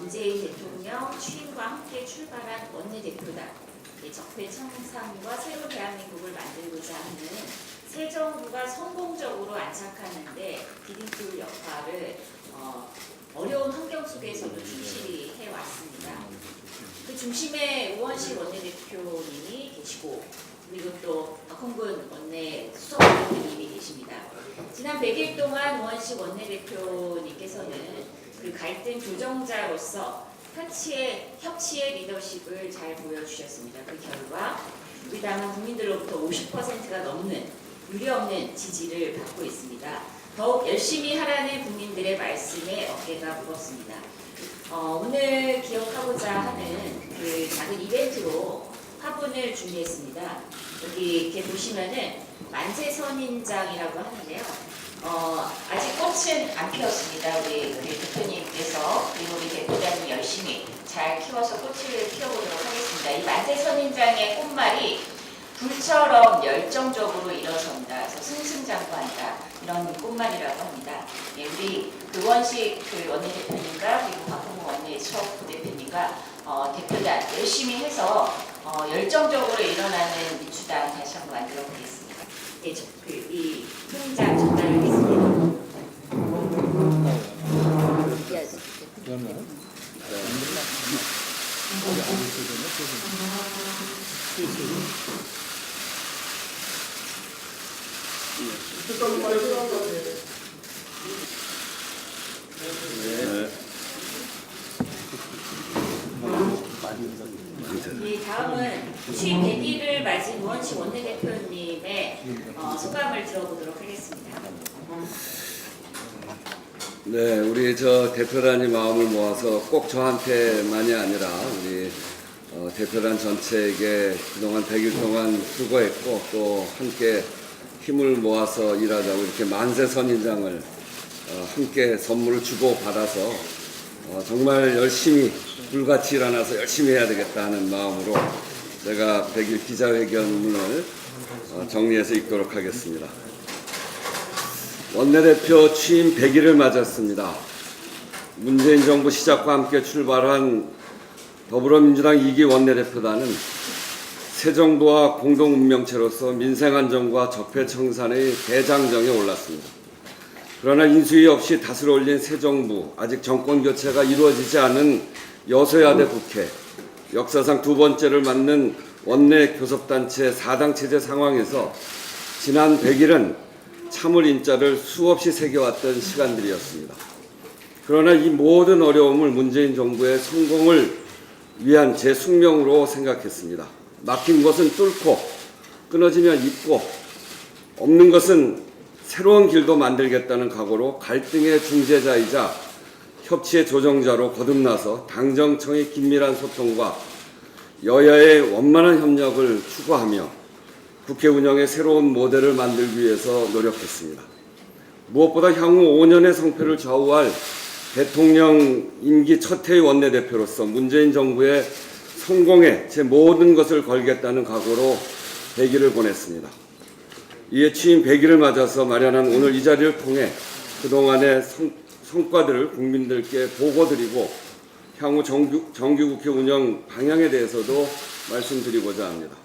문재인 대통령 취임과 함께 출발한 원내대표다. 적폐청산과 새로 대한민국을 만들고자 하는 새 정부가 성공적으로 안착하는데 디딤돌 역할을 어려운 환경 속에서도 충실히 해왔습니다. 그 중심에 우원식 원내대표님이 계시고 그리고 또 박홍근 원내 수석대표님이 계십니다. 지난 100일 동안 우원식 원내대표님께서는 그 갈등 조정자로서 협치의 리더십을 잘 보여주셨습니다. 그 결과 우리 당은 국민들로부터 50%가 넘는 유례없는 지지를 받고 있습니다. 더욱 열심히 하라는 국민들의 말씀에 어깨가 무겁습니다. 오늘 기억하고자 하는 그 작은 이벤트로 화분을 준비했습니다. 여기 이렇게 보시면은 만세선인장이라고 하는데요. 아직 꽃은 안 피었습니다. 우리 대표님께서 그리고 우리 대표자님 열심히 잘 키워서 꽃을 피워보도록 하겠습니다. 이 만세선인장의 꽃말이 불처럼 열정적으로 일어선다, 그래서 승승장구한다 이런 꽃말이라고 합니다. 예, 우리 우원식 원내대표님과 그리고 박홍근 원내 수석 부대표님과 대표단 열심히 해서 열정적으로 일어나는 민주당 다시 한번 만들어 보겠습니다. 예, 이 훈장 전달하겠습니다. 다음은 취임 100일을 맞은 우원식 원내대표님의 소감을 들어보도록 하겠습니다. 네, 우리 대표단이 마음을 모아서 꼭 저한테만이 아니라 우리 대표단 전체에게 그동안 100일 동안 수고했고 또 함께 힘을 모아서 일하자고 이렇게 만세선인장을 함께 선물을 주고 받아서 정말 열심히 불같이 일어나서 열심히 해야 되겠다 하는 마음으로 제가 100일 기자회견문을 정리해서 읽도록 하겠습니다. 원내대표 취임 100일을 맞았습니다. 문재인 정부 시작과 함께 출발한 더불어민주당 2기 원내대표단은 새 정부와 공동운명체로서 민생안정과 적폐청산의 대장정에 올랐습니다. 그러나 인수위 없이 닷을 올린 새 정부, 아직 정권교체가 이루어지지 않은 여소야대 국회, 역사상 두 번째를 맞는 원내 교섭단체 4당 체제 상황에서 지난 100일은 참을 인자를 수없이 새겨왔던 시간들이었습니다. 그러나 이 모든 어려움을 문재인 정부의 성공을 위한 제 숙명으로 생각했습니다. 막힌 것은 뚫고 끊어지면 잇고 없는 것은 새로운 길도 만들겠다는 각오로 갈등의 중재자이자 협치의 조정자로 거듭나서 당정청의 긴밀한 소통과 여야의 원만한 협력을 추구하며 국회 운영의 새로운 모델을 만들기 위해서 노력했습니다. 무엇보다 향후 5년의 성패를 좌우할 대통령 임기 첫 해의 원내대표로서 문재인 정부의 성공에 제 모든 것을 걸겠다는 각오로 100일을 보냈습니다. 이에 취임 100일을 맞아서 마련한 오늘 이 자리를 통해 그동안의 성과들을 국민들께 보고드리고 향후 정기국회 운영 방향에 대해서도 말씀드리고자 합니다.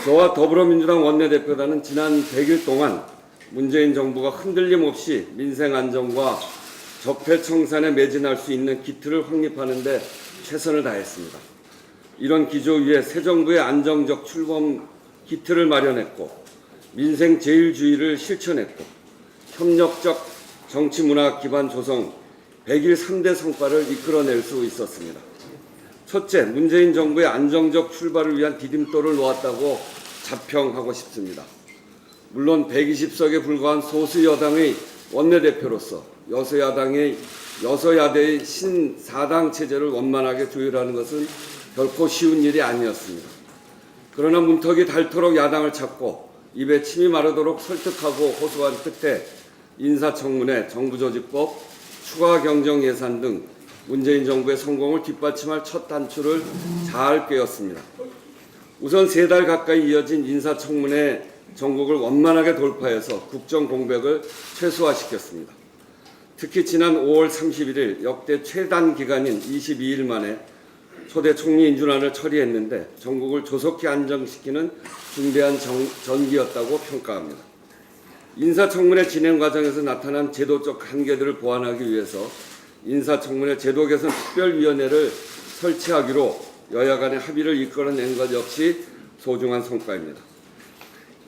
저와 더불어민주당 원내대표단은 지난 100일 동안 문재인 정부가 흔들림 없이 민생 안정과 적폐청산에 매진할 수 있는 기틀을 확립하는 데 최선을 다했습니다. 이런 기조 위에 새 정부의 안정적 출범 기틀을 마련했고 민생 제일주의를 실천했고 협력적 정치문화 기반 조성 100일 3대 성과를 이끌어낼 수 있었습니다. 첫째, 문재인 정부의 안정적 출발을 위한 디딤돌을 놓았다고 자평하고 싶습니다. 물론 120석에 불과한 소수 여당의 원내대표로서 여소야대의 신4당 체제를 원만하게 조율하는 것은 결코 쉬운 일이 아니었습니다. 그러나 문턱이 닳도록 야당을 찾고 입에 침이 마르도록 설득하고 호소한 끝에 인사청문회, 정부조직법, 추가 경정 예산 등 문재인 정부의 성공을 뒷받침할 첫 단추를 잘 꿰었습니다. 우선 3달 가까이 이어진 인사청문회 전국을 원만하게 돌파해서 국정 공백을 최소화시켰습니다. 특히 지난 5월 31일 역대 최단 기간인 22일 만에 초대 총리 인준안을 처리했는데 전국을 조속히 안정시키는 중대한 전기였다고 평가합니다. 인사청문회 진행 과정에서 나타난 제도적 한계들을 보완하기 위해서 인사청문회 제도 개선 특별위원회를 설치하기로 여야 간의 합의를 이끌어낸 것 역시 소중한 성과입니다.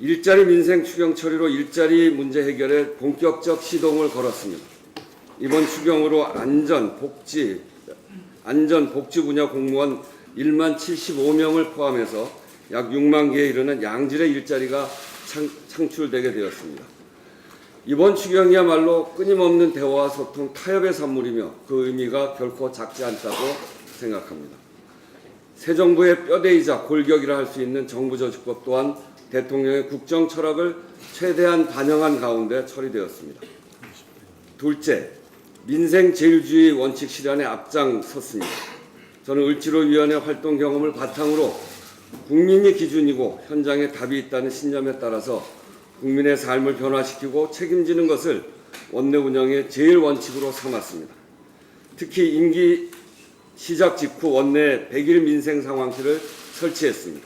일자리 민생 추경 처리로 일자리 문제 해결에 본격적 시동을 걸었습니다. 이번 추경으로 안전, 복지 분야 공무원 1만 75명을 포함해서 약 6만 개에 이르는 양질의 일자리가 창출되게 되었습니다. 이번 추경이야말로 끊임없는 대화와 소통, 타협의 산물이며 그 의미가 결코 작지 않다고 생각합니다. 새 정부의 뼈대이자 골격이라 할 수 있는 정부조직법 또한 대통령의 국정 철학을 최대한 반영한 가운데 처리되었습니다. 둘째, 민생 제일주의 원칙 실현에 앞장섰습니다. 저는 을지로위원회 활동 경험을 바탕으로 국민이 기준이고 현장에 답이 있다는 신념에 따라서 국민의 삶을 변화시키고 책임지는 것을 원내 운영의 제일 원칙으로 삼았습니다. 특히 임기 시작 직후 원내 100일 민생상황실을 설치했습니다.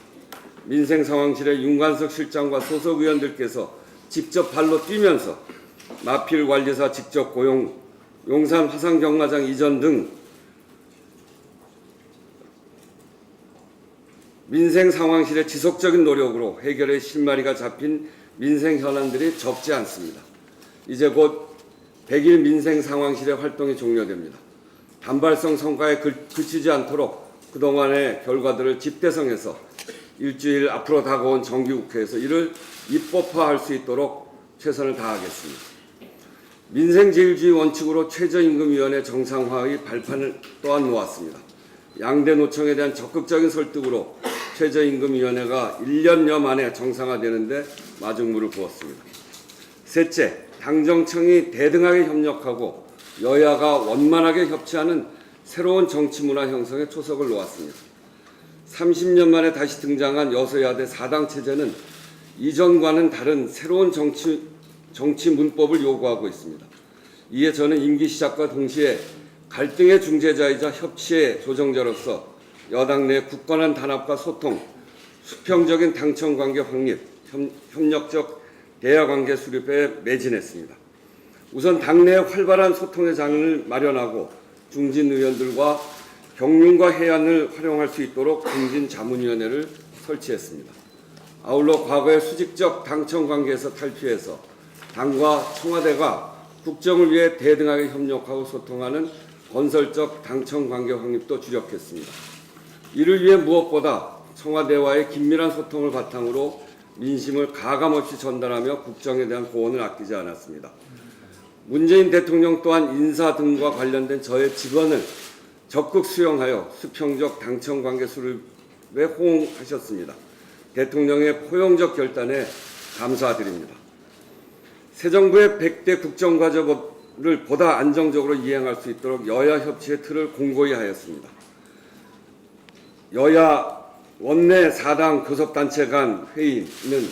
민생상황실에 윤관석 실장과 소속 의원들께서 직접 발로 뛰면서 마필관리사 직접 고용, 용산 화상경마장 이전 등 민생상황실의 지속적인 노력으로 해결의 실마리가 잡힌 민생 현안들이 적지 않습니다. 이제 곧 100일 민생상황실의 활동이 종료됩니다. 단발성 성과에 그치지 않도록 그동안의 결과들을 집대성해서 일주일 앞으로 다가온 정기국회에서 이를 입법화할 수 있도록 최선을 다하겠습니다. 민생제일주의 원칙으로 최저임금위원회 정상화의 발판을 또한 놓았습니다. 양대 노총에 대한 적극적인 설득으로 최저임금위원회가 1년여 만에 정상화되는데 마중물을 부었습니다. 셋째, 당정청이 대등하게 협력하고 여야가 원만하게 협치하는 새로운 정치문화 형성에 초석을 놓았습니다. 30년 만에 다시 등장한 여소야대 4당 체제는 이전과는 다른 새로운 정치 문법을 요구하고 있습니다. 이에 저는 임기 시작과 동시에 갈등의 중재자이자 협치의 조정자로서 여당 내 굳건한 단합과 소통, 수평적인 당청관계 확립, 협력적 대화관계 수립에 매진했습니다. 우선 당내 활발한 소통의 장을 마련하고 중진 의원들과 경륜과 해안을 활용할 수 있도록 중진자문위원회를 설치했습니다. 아울러 과거의 수직적 당청관계에서 탈피해서 당과 청와대가 국정을 위해 대등하게 협력하고 소통하는 건설적 당청관계 확립도 주력했습니다. 이를 위해 무엇보다 청와대와의 긴밀한 소통을 바탕으로 민심을 가감없이 전달하며 국정에 대한 고언을 아끼지 않았습니다. 문재인 대통령 또한 인사 등과 관련된 저의 직언을 적극 수용하여 수평적 당청관계 수립에 호응하셨습니다. 대통령의 포용적 결단에 감사드립니다. 새 정부의 100대 국정과제를 보다 안정적으로 이행할 수 있도록 여야 협치의 틀을 공고히 하였습니다. 여야 원내 4당 교섭단체 간 회의는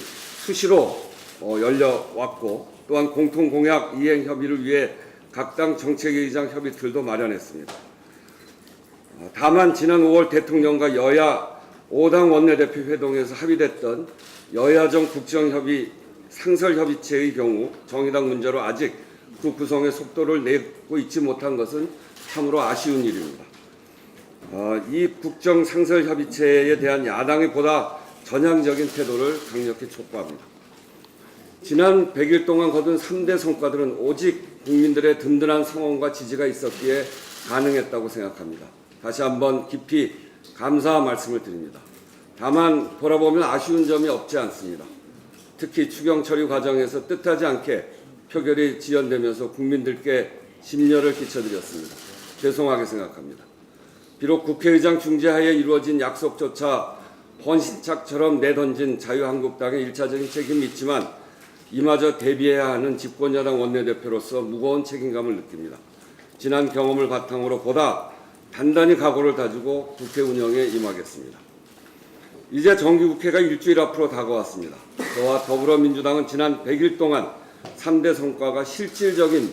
수시로 열려왔고 또한 공통공약 이행 협의를 위해 각 당 정책회의장 협의틀도 마련했습니다. 다만 지난 5월 대통령과 여야 5당 원내대표 회동에서 합의됐던 여야정 국정협의 상설협의체의 경우 정의당 문제로 아직 그 구성의 속도를 내고 있지 못한 것은 참으로 아쉬운 일입니다. 이 국정 상설협의체에 대한 야당의 보다 전향적인 태도를 강력히 촉구합니다. 지난 100일 동안 거둔 3대 성과들은 오직 국민들의 든든한 성원과 지지가 있었기에 가능했다고 생각합니다. 다시 한번 깊이 감사 말씀을 드립니다. 다만 돌아보면 아쉬운 점이 없지 않습니다. 특히 추경 처리 과정에서 뜻하지 않게 표결이 지연되면서 국민들께 심려를 끼쳐드렸습니다. 죄송하게 생각합니다. 비록 국회의장 중재하에 이루어진 약속조차 헌신착처럼 내던진 자유한국당의 1차적인 책임이 있지만 이마저 대비해야 하는 집권여당 원내대표로서 무거운 책임감을 느낍니다. 지난 경험을 바탕으로 보다 단단히 각오를 다지고 국회 운영에 임하겠습니다. 이제 정기국회가 일주일 앞으로 다가왔습니다. 저와 더불어민주당은 지난 100일 동안 3대 성과가 실질적인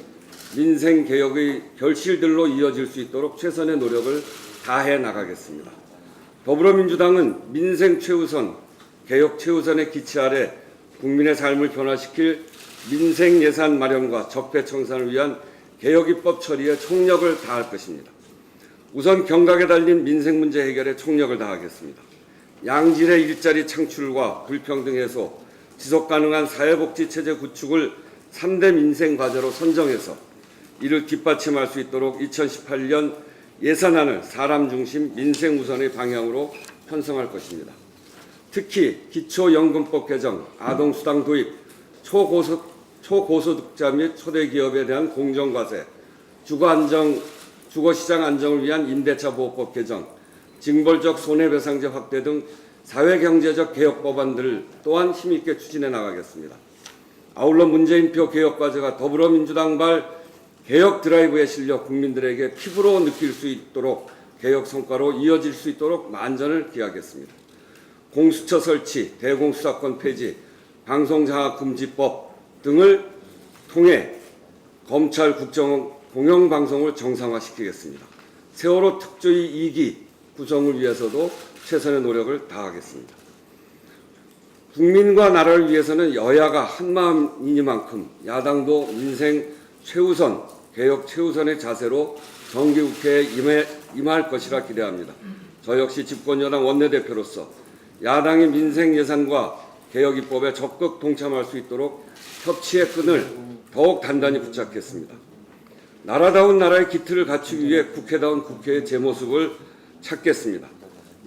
민생 개혁의 결실들로 이어질 수 있도록 최선의 노력을 다해 나가겠습니다. 더불어민주당은 민생 최우선, 개혁 최우선의 기치 아래 국민의 삶을 변화시킬 민생 예산 마련과 적폐 청산을 위한 개혁 입법 처리에 총력을 다할 것입니다. 우선 경각에 달린 민생 문제 해결에 총력을 다하겠습니다. 양질의 일자리 창출과 불평등 해소, 지속 가능한 사회복지 체제 구축을 3대 민생 과제로 선정해서 이를 뒷받침할 수 있도록 2018년 예산안을 사람 중심 민생 우선의 방향으로 편성할 것입니다. 특히 기초연금법 개정, 아동수당 도입, 초고소득자 및 초대기업에 대한 공정과세, 주거시장 안정을 위한 임대차 보호법 개정, 징벌적 손해배상제 확대 등 사회경제적 개혁 법안들 또한 힘있게 추진해 나가겠습니다. 아울러 문재인표 개혁과제가 더불어민주당발 개혁 드라이브에 실려 국민들에게 피부로 느낄 수 있도록 개혁 성과로 이어질 수 있도록 만전을 기하겠습니다. 공수처 설치, 대공수사권 폐지, 방송장악금지법 등을 통해 검찰 국정 공영방송을 정상화시키겠습니다. 세월호 특조위 2기 구성을 위해서도 최선의 노력을 다하겠습니다. 국민과 나라를 위해서는 여야가 한마음이니만큼 야당도 민생 최우선, 개혁 최우선의 자세로 정기국회에 임할 것이라 기대합니다. 저 역시 집권여당 원내대표로서 야당의 민생 예산과 개혁 입법에 적극 동참할 수 있도록 협치의 끈을 더욱 단단히 붙잡겠습니다. 나라다운 나라의 기틀을 갖추기 위해 국회다운 국회의 제 모습을 찾겠습니다.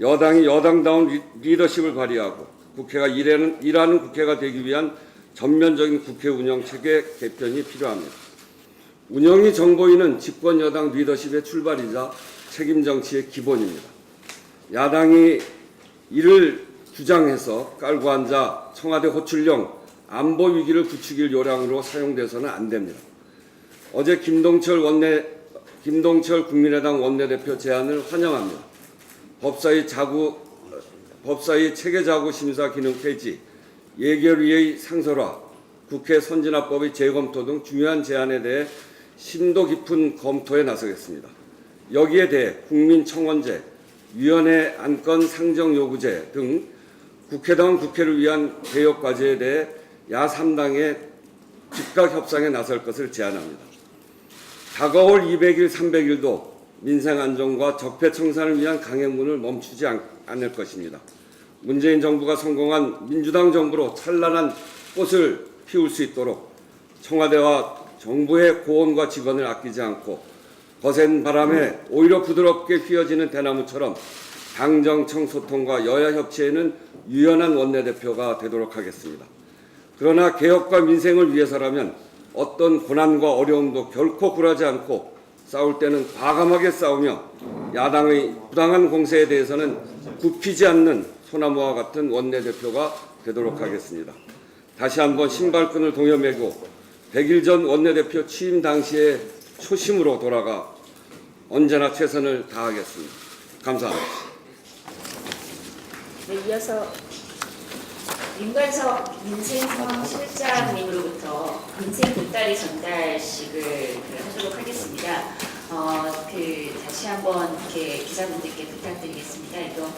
여당이 여당다운 리더십을 발휘하고 국회가 일하는 국회가 되기 위한 전면적인 국회 운영 체계 개편이 필요합니다. 운영이 정보이는 집권 여당 리더십의 출발이자 책임 정치의 기본입니다. 야당이 이를 주장해서 깔고 앉아 청와대 호출령 안보 위기를 부추길 요량으로 사용돼서는 안 됩니다. 어제 김동철 국민의당 원내대표 제안을 환영합니다. 법사위 체계자구 심사 기능 폐지, 예결위의 상설화, 국회 선진화법의 재검토 등 중요한 제안에 대해 심도 깊은 검토에 나서겠습니다. 여기에 대해 국민청원제, 위원회 안건 상정 요구제 등 국회다운 국회를 위한 개혁 과제에 대해 야 3당의 즉각 협상에 나설 것을 제안합니다. 다가올 200일, 300일도 민생 안정과 적폐 청산을 위한 강행군을 멈추지 않을 것입니다. 문재인 정부가 성공한 민주당 정부로 찬란한 꽃을 피울 수 있도록 청와대와 정부의 고원과 직원을 아끼지 않고 거센 바람에 오히려 부드럽게 휘어지는 대나무처럼 당정청 소통과 여야 협치에는 유연한 원내대표가 되도록 하겠습니다. 그러나 개혁과 민생을 위해서라면 어떤 고난과 어려움도 결코 굴하지 않고 싸울 때는 과감하게 싸우며 야당의 부당한 공세에 대해서는 굽히지 않는 소나무와 같은 원내대표가 되도록 하겠습니다. 다시 한번 신발끈을 동여매고 100일 전 원내대표 취임 당시의 초심으로 돌아가 언제나 최선을 다하겠습니다. 감사합니다. 네, 이어서 윤관석 민생상황실장님으로부터 민생 보따리 전달식을 하도록 하겠습니다. 다시 한번 이렇게 기자분들께 부탁드리겠습니다. 이거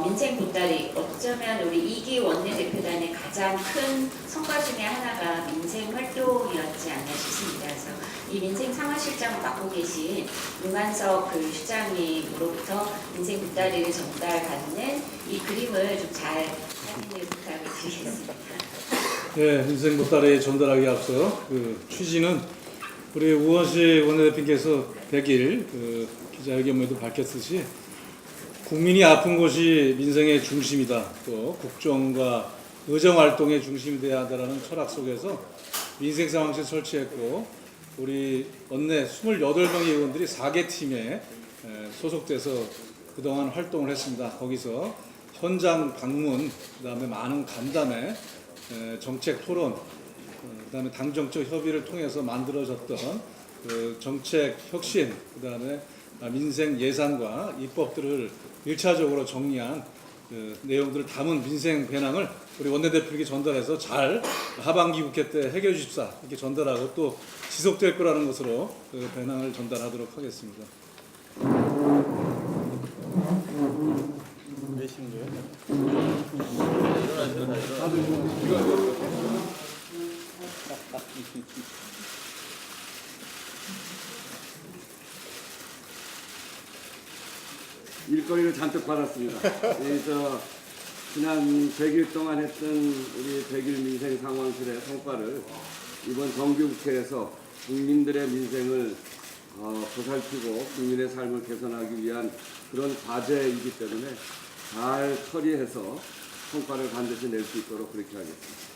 민생 보따리 어쩌면 우리 이기 원내대표단의 가장 큰 성과 중에 하나가 민생 활동이었지 않나 싶습니다. 그래서 이 민생 상황실장을 맡고 계신 윤관석 실장님으로부터 민생 보따리를 전달받는 이 그림을 좀 잘 사진을 부탁을 드리겠습니다. 네, 민생 보따리 전달하기 앞서 취지는 우리 우원식 원내대표께서 100일 기자회견에도 밝혔듯이 국민이 아픈 곳이 민생의 중심이다. 또 국정과 의정활동의 중심이 되어야 한다는 철학 속에서 민생상황실 설치했고 우리 원내 28명의 의원들이 4개 팀에 소속돼서 그동안 활동을 했습니다. 거기서 현장 방문, 그다음에 많은 간담회, 정책 토론, 그다음에 당정적 협의를 통해서 만들어졌던 정책 혁신, 그다음에 민생 예산과 입법들을 1차적으로 정리한 그 내용들을 담은 민생 배낭을 우리 원내대표에게 전달해서 잘 하반기 국회 때 해결 주십사 이렇게 전달하고 또 지속될 거라는 것으로 그 배낭을 전달하도록 하겠습니다. 일거리를 잔뜩 받았습니다. 그래서 지난 100일 동안 했던 우리 100일 민생 상황실의 성과를 이번 정기국회에서 국민들의 민생을 보살피고 국민의 삶을 개선하기 위한 그런 과제이기 때문에 잘 처리해서 성과를 반드시 낼 수 있도록 그렇게 하겠습니다.